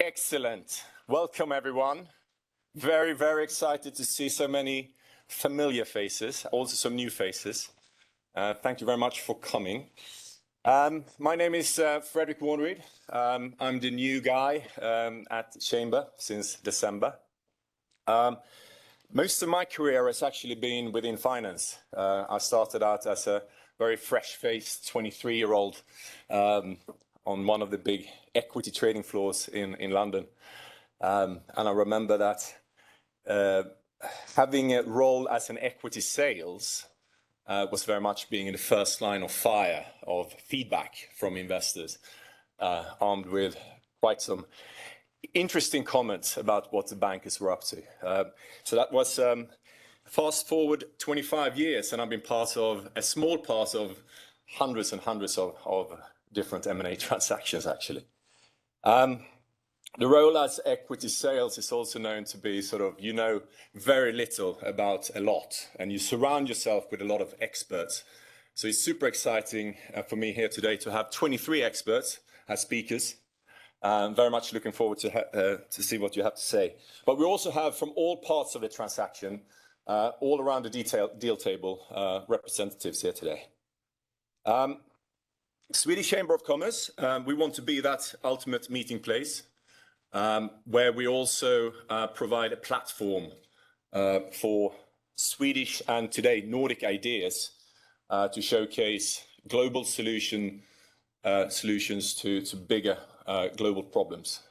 Excellent. Welcome, everyone. Very, very excited to see so many familiar faces, also some new faces. Thank you very much for coming. My name is Fredrik Warneryd. I'm the new guy at the Chamber since December. Most of my career has actually been within finance. I started out as a very fresh-faced 23-year-old on one of the big equity trading floors in London. And I remember that having a role as an equity sales was very much being in the first line of fire of feedback from investors, armed with quite some interesting comments about what the bankers were up to. So that was fast forward 25 years, and I've been part of a small part of hundreds and hundreds of different M&A transactions, actually. The role as equity sales is also known to be sort of, you know, very little about a lot, and you surround yourself with a lot of experts. So it's super exciting for me here today to have 23 experts as speakers. Very much looking forward to see what you have to say. But we also have from all parts of the transaction, all around the deal table, representatives here today. Swedish Chamber of Commerce, we want to be that ultimate meeting place where we also provide a platform for Swedish and today Nordic ideas to showcase global solutions to bigger global problems.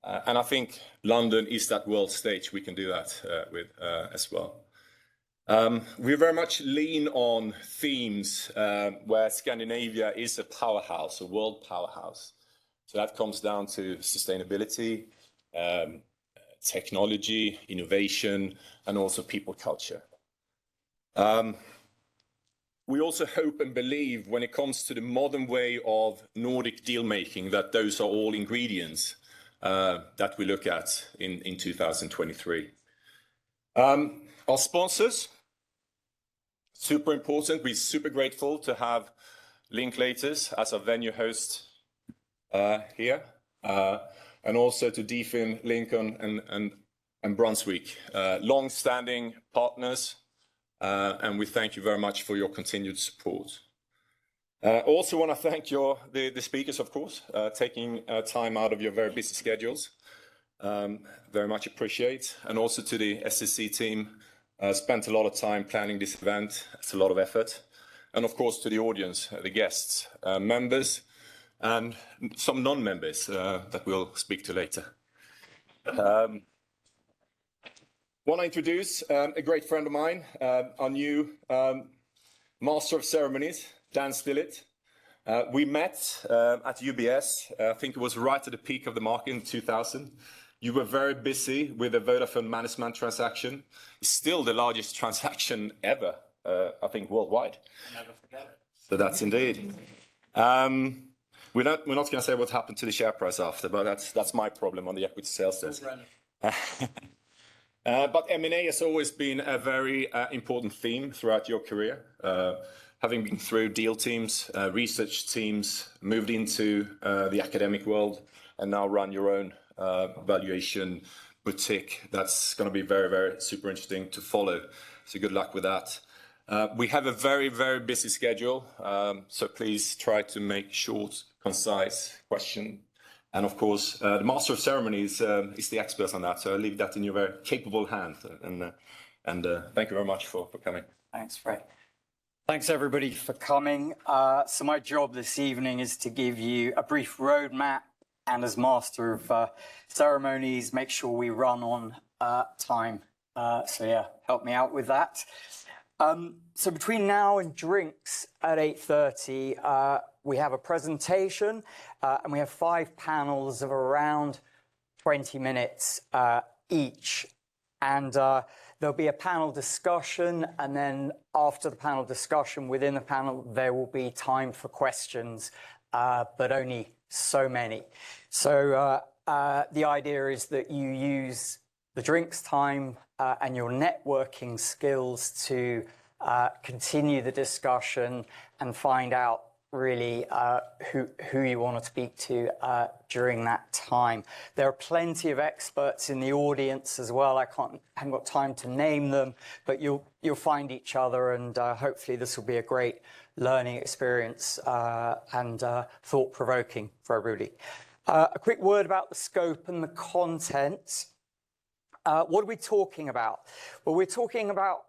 And I think London is that world stage we can do that with as well. We very much lean on themes where Scandinavia is a powerhouse, a world powerhouse. So that comes down to sustainability, technology, innovation, and also people culture. We also hope and believe when it comes to the modern way of Nordic deal making that those are all ingredients that we look at in 2023. Our sponsors, super important. We're super grateful to have Linklaters as our venue host here, and also to DFIN, Lincoln, and Brunswick, long-standing partners, and we thank you very much for your continued support. Also want to thank the speakers, of course, taking time out of your very busy schedules. Very much appreciate, and also to the SEC team, spent a lot of time planning this event. It's a lot of effort, and of course to the audience, the guests, members, and some non-members that we'll speak to later. Want to introduce a great friend of mine, our new Master of Ceremonies, Dan Stillit. We met at UBS, I think it was right at the peak of the market in 2000. You were very busy with the Vodafone management transaction. It's still the largest transaction ever, I think, worldwide. Never forget it. So that's indeed. We're not going to say what happened to the share price after, but that's my problem on the equity sales desk. But M&A has always been a very important theme throughout your career. Having been through deal teams, research teams, moved into the academic world, and now run your own valuation boutique. That's going to be very, very super interesting to follow. So good luck with that. We have a very, very busy schedule, so please try to make short, concise question. And of course, the Master of Ceremonies is the expert on that, so I'll leave that in your very capable hand. And thank you very much for coming. Thanks, Fred. Thanks, everybody, for coming. So my job this evening is to give you a brief roadmap, and as Master of Ceremonies, make sure we run on time. So yeah, help me out with that. So between now and drinks at 8:30, we have a presentation, and we have 5 panels of around 20 minutes each. And there'll be a panel discussion, and then after the panel discussion, within the panel, there will be time for questions, but only so many. So the idea is that you use the drinks time and your networking skills to continue the discussion and find out really who you want to speak to during that time. There are plenty of experts in the audience as well. I haven't got time to name them, but you'll find each other, and hopefully this will be a great learning experience and thought-provoking for everybody. A quick word about the scope and the content. What are we talking about? Well, we're not talking about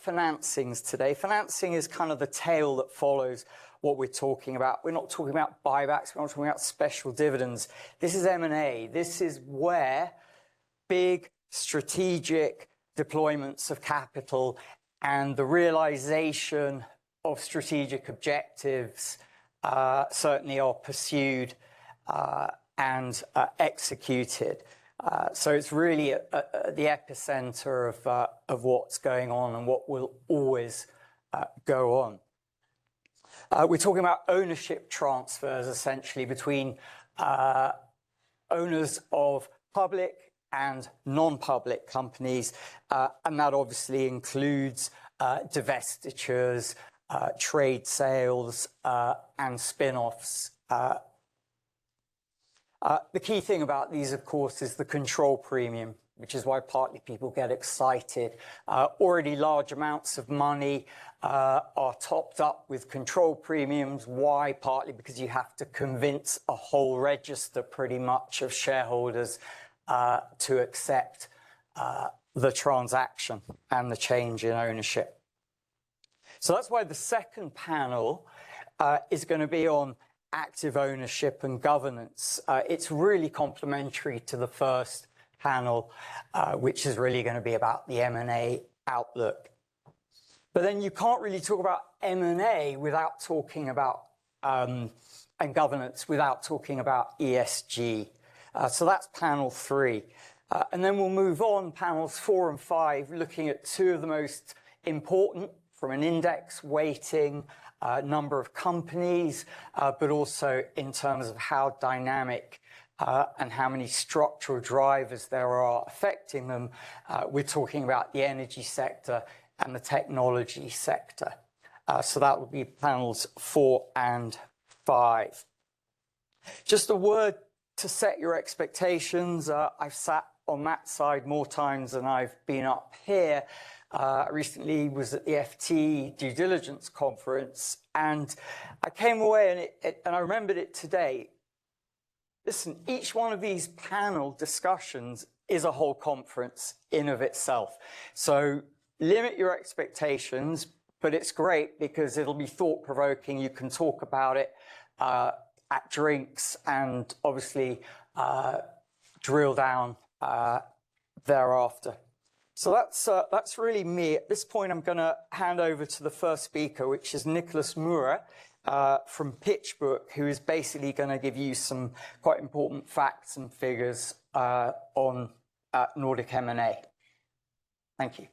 financings today. Financing is kind of the tail that follows what we're talking about. We're not talking about buybacks. We're not talking about special dividends. This is M&A. This is where big strategic deployments of capital and the realization of strategic objectives certainly are pursued and executed. So it's really at the epicenter of what's going on and what will always go on. We're talking about ownership transfers, essentially, between owners of public and non-public companies, and that obviously includes divestitures, trade sales, and spin-offs. The key thing about these, of course, is the control premium, which is why partly people get excited. Already large amounts of money are topped up with control premiums. Why? Partly because you have to convince a whole register pretty much of shareholders to accept the transaction and the change in ownership. So that's why the second panel is going to be on active ownership and governance. It's really complementary to the first panel, which is really going to be about the M&A outlook. But then you can't really talk about M&A without talking about and governance without talking about ESG. So that's panel 3. And then we'll move on, panels 4 and 5, looking at 2 of the most important from an index weighting, number of companies, but also in terms of how dynamic and how many structural drivers there are affecting them. We're talking about the energy sector and the technology sector. So that would be panels 4 and 5. Just a word to set your expectations. I've sat on that side more times than I've been up here. Recently was at the FT due diligence conference, and I came away and I remembered it today. Listen, each one of these panel discussions is a whole conference in of itself. So limit your expectations, but it's great because it'll be thought-provoking. You can talk about it at drinks and obviously drill down thereafter. So that's really me. At this point, I'm going to hand over to the first speaker, which is Nicholas Mura from PitchBook, who is basically going to give you some quite important facts and figures on Nordic M&A. Thank you.